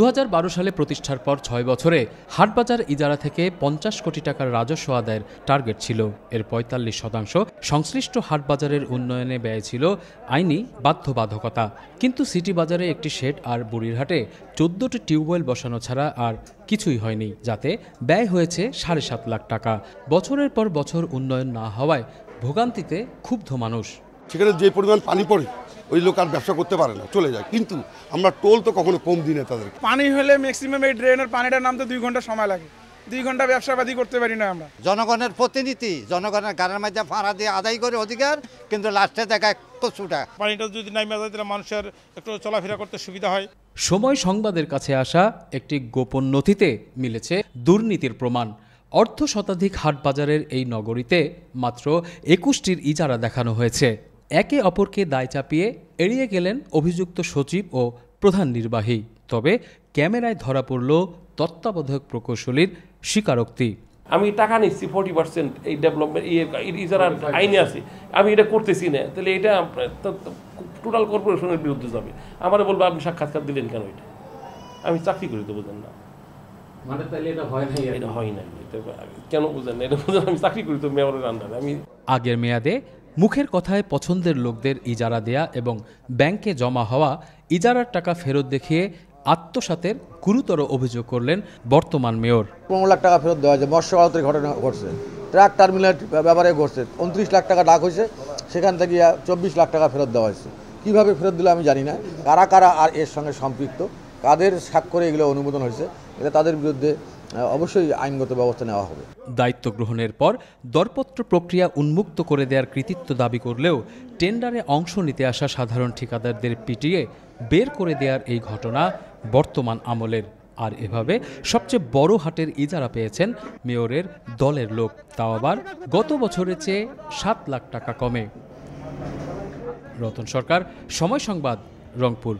2012 সালে প্রতিষ্ঠার পর 6 বছরে হাটবাজার ইজারা থেকে 50 কোটি টাকার রাজস্ব আদায়ের টার্গেট ছিল। এর 45% সংশ্লিষ্ট হাটবাজারের উন্নয়নে ব্যয় ছিল আইনি বাধ্যবাধকতা। কিন্তু সিটি বাজারে একটি শেড আর বুড়িরহাটে 14টি টিউবওয়েল বসানো ছাড়া আর কিছুই হয়নি, যাতে ব্যয় হয়েছে 7.5 লাখ টাকা। বছরের পর বছর উন্নয়ন না হওয়ায় ভোগান্তিতে ক্ষুব্ধ মানুষ। সেখানে যে পরিমাণ পানি পড়ে ওই লোক আর ব্যবসা করতে পারে না, চলে যায়। কিন্তু আমরা টোল তো কখনো কম দিই না তাদের। পানি হলে ম্যাক্সিমাম এই ড্রেনের পানিটা নামতে 2 ঘন্টা সময় লাগে। 2 ঘন্টা ব্যবসাবাদী করতে পারি না আমরা। জনগণের প্রতিনিধি, জনগণের গানের মধ্যে ভাড়া দিয়ে আদায় করে অধিকার, কিন্তু লাস্টে দেখা কচুটা। পানিটা যদি নামে যায় তাহলে মানুষের একটু চলাফেরা করতে সুবিধা হয়। সময় সংবাদের কাছে আসা একটি গোপন নথিতে মিলেছে দুর্নীতির প্রমাণ। অর্ধ শতাধিক হাটবাজারের এই নগরীতে মাত্র 21টির ইজারা দেখানো হয়েছে। একে অপরকে দায় চাপিয়ে এড়িয়ে গেলেন অভিযুক্ত সচিব ও প্রধান নির্বাহী। তবে ক্যামেরায় ধরা পড়ল তত্ত্বাবধায়ক প্রকৌশলীর স্বীকারোক্তি। আমি টাকা নিচ্ছি 40% এই ডেভেলপমেন্ট ইজারা আইনে আছে, আমি এটা করতেছি না, তাহলে এটা টোটাল কর্পোরেশনের বিরুদ্ধে যাবে। আমার বলবো আপনি সাক্ষাৎকার দিলেন কেন? এটা আমি চাকরি করি তো বুঝেন না, মানে তাহলে এটা হয় না, এটা হয় না, কেন বুঝেন না? এটা বুঝেন আমি চাকরি করি তো মেয়রের আন্ডারে। আমি আগের মেয়াদে মুখের কথায় পছন্দের লোকদের ইজারা দেয়া এবং ব্যাংকে জমা হওয়া ইজারার টাকা ফেরত দেখিয়ে আত্মসাতের গুরুতর অভিযোগ করলেন বর্তমান মেয়র। 15 লাখ টাকা ফেরত দেওয়া হয়েছে। মৎস্য আড়তের ঘটনা ঘটছে, ট্রাক টার্মিনাল ব্যাপারে ঘটছে। 29 লাখ টাকা ডাক হয়েছে, সেখান থেকে 24 লাখ টাকা ফেরত দেওয়া হয়েছে। কীভাবে ফেরত দিল আমি জানি না। কারা কারা আর এর সঙ্গে সম্পৃক্ত, কাদের স্বাক্ষরে এগুলো অনুমোদন হয়েছে, এটা তাদের বিরুদ্ধে অবশ্যই আইনগত ব্যবস্থা নেওয়া হবে। দায়িত্ব গ্রহণের পর দরপত্র প্রক্রিয়া উন্মুক্ত করে দেওয়ার কৃতিত্ব দাবি করলেও টেন্ডারে অংশ নিতে আসা সাধারণ ঠিকাদারদের পিটিয়ে বের করে দেওয়ার এই ঘটনা বর্তমান আমলের। আর এভাবে সবচেয়ে বড় হাটের ইজারা পেয়েছেন মেয়রের দলের লোক, তাও আবার গত বছরের চেয়ে 7 লাখ টাকা কমে। রতন সরকার, সময় সংবাদ, রংপুর।